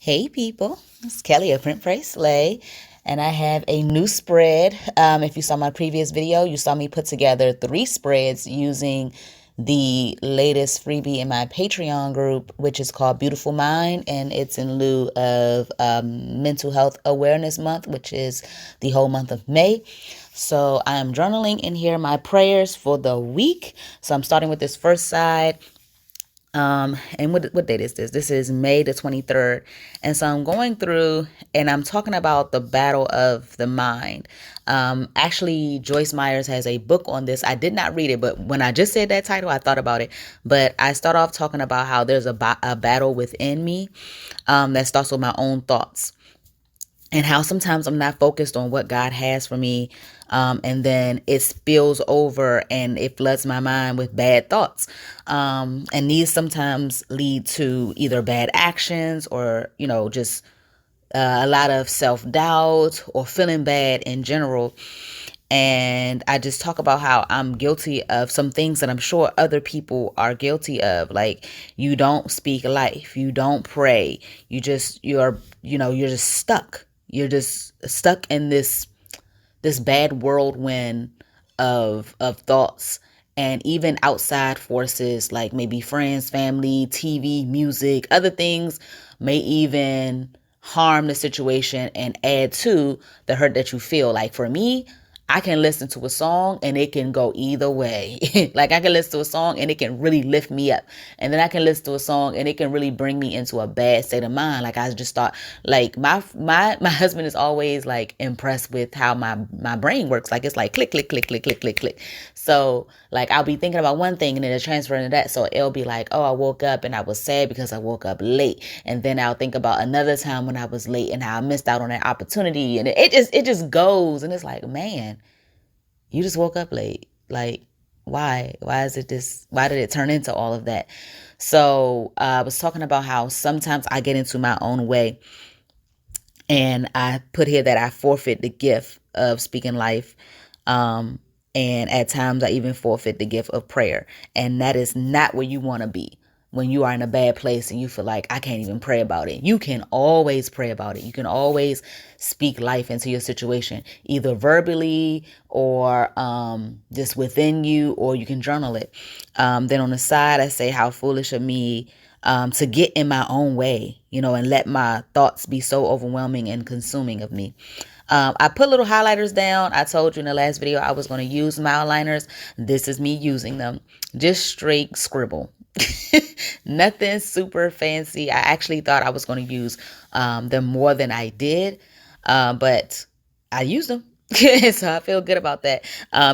Hey people, it's Kelly of printprayslay, and I have a new spread. If you saw my previous video, you saw me put together 3 spreads using the latest freebie in my Patreon group, which is called Beautiful Mind, and it's in lieu of Mental Health Awareness Month, which is the whole month of May. So I am journaling in here my prayers for the week. So I'm starting with this first side. And what date is this? This is May the 23rd. And so I'm going through and I'm talking about the battle of the mind. Actually, Joyce Myers has a book on this. I did not read it, but when I just said that title, I thought about it. But I start off talking about how there's a battle within me that starts with my own thoughts, and how sometimes I'm not focused on what God has for me. And then it spills over and it floods my mind with bad thoughts. And these sometimes lead to either bad actions or, just a lot of self-doubt or feeling bad in general. And I just talk about how I'm guilty of some things that I'm sure other people are guilty of. Like, you don't speak life, you don't pray, you're just stuck. You're just stuck in this bad whirlwind of thoughts, and even outside forces like maybe friends, family, TV, music, other things may even harm the situation and add to the hurt that you feel. Like for me, I can listen to a song and it can go either way. Like I can listen to a song and it can really lift me up. And then I can listen to a song and it can really bring me into a bad state of mind. Like I just thought, like my husband is always like impressed with how my brain works. Like it's like click, click, click, click, click, click, click. So like I'll be thinking about one thing and then it'll transfer into that. So it'll be like, oh, I woke up and I was sad because I woke up late. And then I'll think about another time when I was late and how I missed out on that opportunity. And it just goes. And it's like, man, you just woke up late. Like, why is it this? Why did it turn into all of that? So I was talking about how sometimes I get into my own way, and I put here that I forfeit the gift of speaking life. And at times I even forfeit the gift of prayer. And that is not where you want to be when you are in a bad place and you feel like I can't even pray about it. You can always pray about it. You can always speak life into your situation, either verbally or just within you, or you can journal it. Then on the side, I say how foolish of me to get in my own way, and let my thoughts be so overwhelming and consuming of me. I put little highlighters down. I told you in the last video I was going to use mile liners. This is me using them. Just straight scribble. Nothing super fancy. I actually thought I was going to use them more than I did, but I used them. So I feel good about that.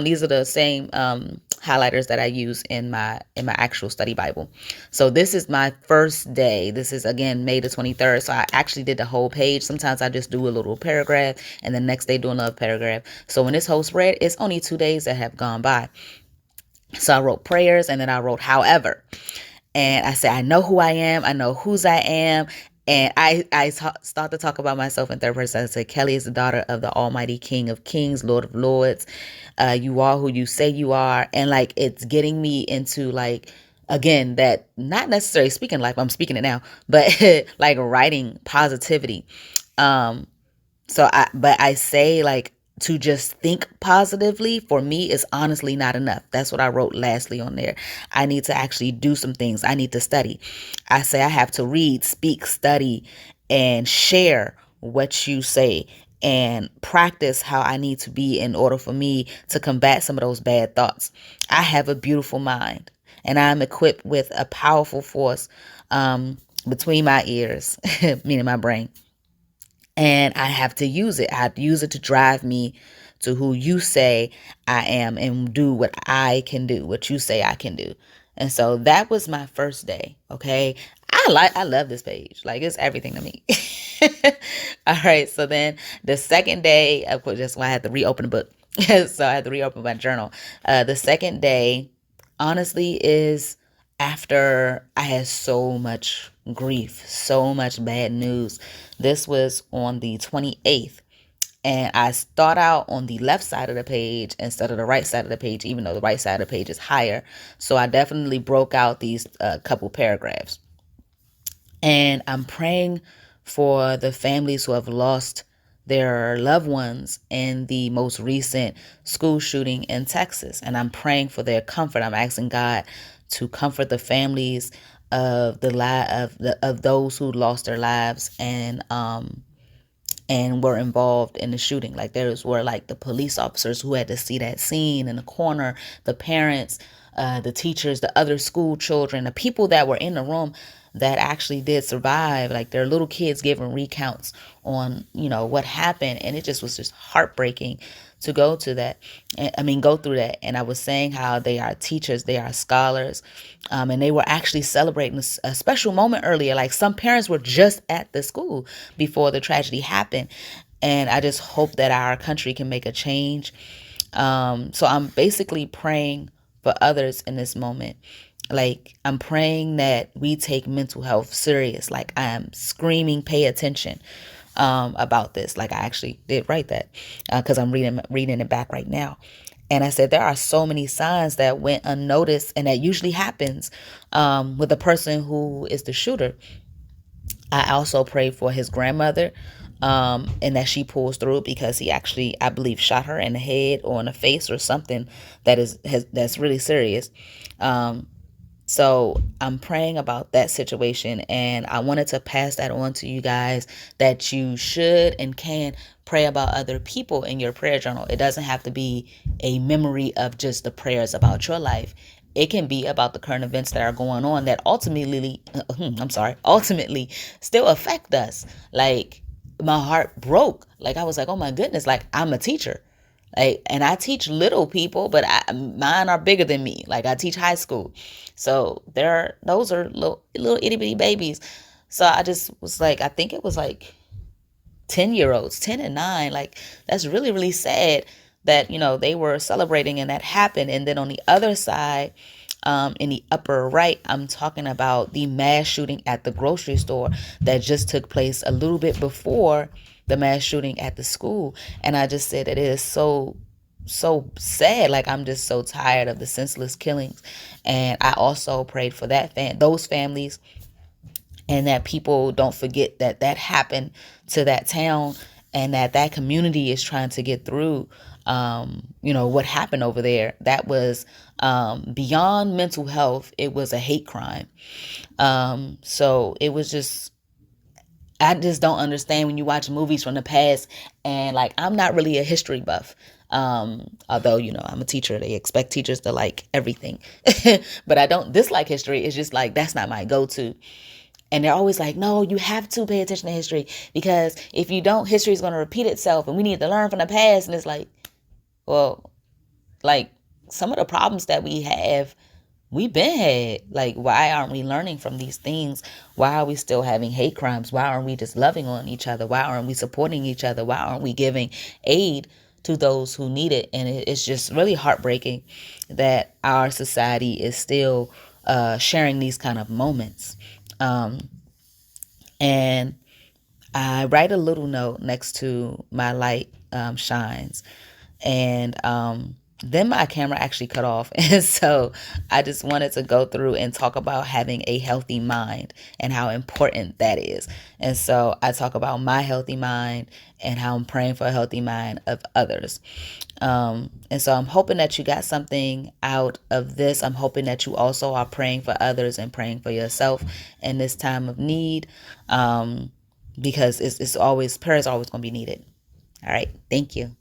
These are the same highlighters that I use in my actual study Bible. So this is my first day. This is again May the 23rd. So I actually did the whole page. Sometimes I just do a little paragraph and the next day do another paragraph. So in this whole spread, it's only 2 days that have gone by. So I wrote prayers and then I wrote however. And I said, I know who I am. I know whose I am. And I start to talk about myself in third person. I said, Kelly is the daughter of the Almighty King of Kings, Lord of Lords. You are who you say you are. And like, it's getting me into like, again, that not necessarily speaking life, I'm speaking it now, but like writing positivity. But I say like, to just think positively for me is honestly not enough. That's what I wrote lastly on there. I need to actually do some things. I need to study. I say I have to read, speak, study, and share what you say and practice how I need to be in order for me to combat some of those bad thoughts. I have a beautiful mind and I'm equipped with a powerful force between my ears, meaning my brain. And I have to use it. I have to use it to drive me to who you say I am and do what I can do, what you say I can do. And so that was my first day. Okay. I love this page. Like it's everything to me. All right. So then the second day, of course, that's why I had to reopen the book. So I had to reopen my journal. The second day, honestly, is after I had so much grief, so much bad news. This was on the 28th. And I start out on the left side of the page instead of the right side of the page, even though the right side of the page is higher. So I definitely broke out these couple paragraphs. And I'm praying for the families who have lost their loved ones in the most recent school shooting in Texas. And I'm praying for their comfort. I'm asking God to comfort the families of of those who lost their lives and were involved in the shooting. Like those were like the police officers who had to see that scene in the corner, the parents, the teachers, the other school children, the people that were in the room that actually did survive. Like their little kids giving recounts on, what happened. And it just was just heartbreaking to go to that. Go through that. And I was saying how they are teachers, they are scholars, and they were actually celebrating a special moment earlier. Like some parents were just at the school before the tragedy happened. And I just hope that our country can make a change. So I'm basically praying for others in this moment. Like I'm praying that we take mental health serious. Like I am screaming, pay attention about this. Like I actually did write that because I'm reading it back right now. And I said there are so many signs that went unnoticed, and that usually happens with the person who is the shooter. I also prayed for his grandmother, and that she pulls through, because he actually, I believe, shot her in the head or in the face or something that's really serious. So I'm praying about that situation, and I wanted to pass that on to you guys, that you should and can pray about other people in your prayer journal. It doesn't have to be a memory of just the prayers about your life. It can be about the current events that are going on that ultimately still affect us. Like my heart broke. Like I was like, oh my goodness, like I'm a teacher. Like, and I teach little people, but mine are bigger than me. Like I teach high school. So those are little itty bitty babies. So I just was like, I think it was like 10-year-olds, 10 and 9. Like that's really, really sad that, they were celebrating and that happened. And then on the other side, in the upper right, I'm talking about the mass shooting at the grocery store that just took place a little bit before the mass shooting at the school. And I just said it is so sad. Like I'm just so tired of the senseless killings. And I also prayed for those families, and that people don't forget that happened to that town, and that community is trying to get through what happened over there. That was beyond mental health. It was a hate crime. So it was just, I just don't understand when you watch movies from the past, and like I'm not really a history buff. Although, I'm a teacher, they expect teachers to like everything. But I don't dislike history. It's just like that's not my go-to. And they're always like, no, you have to pay attention to history, because if you don't, history is going to repeat itself and we need to learn from the past. And it's like, well, like some of the problems that we've been had. Like, why aren't we learning from these things? Why are we still having hate crimes? Why aren't we just loving on each other? Why aren't we supporting each other? Why aren't we giving aid to those who need it? And it's just really heartbreaking that our society is still sharing these kind of moments. And I write a little note next to my light shines. And then my camera actually cut off. And so I just wanted to go through and talk about having a healthy mind and how important that is. And so I talk about my healthy mind and how I'm praying for a healthy mind of others. And so I'm hoping that you got something out of this. I'm hoping that you also are praying for others and praying for yourself in this time of need, because prayer is always going to be needed. All right. Thank you.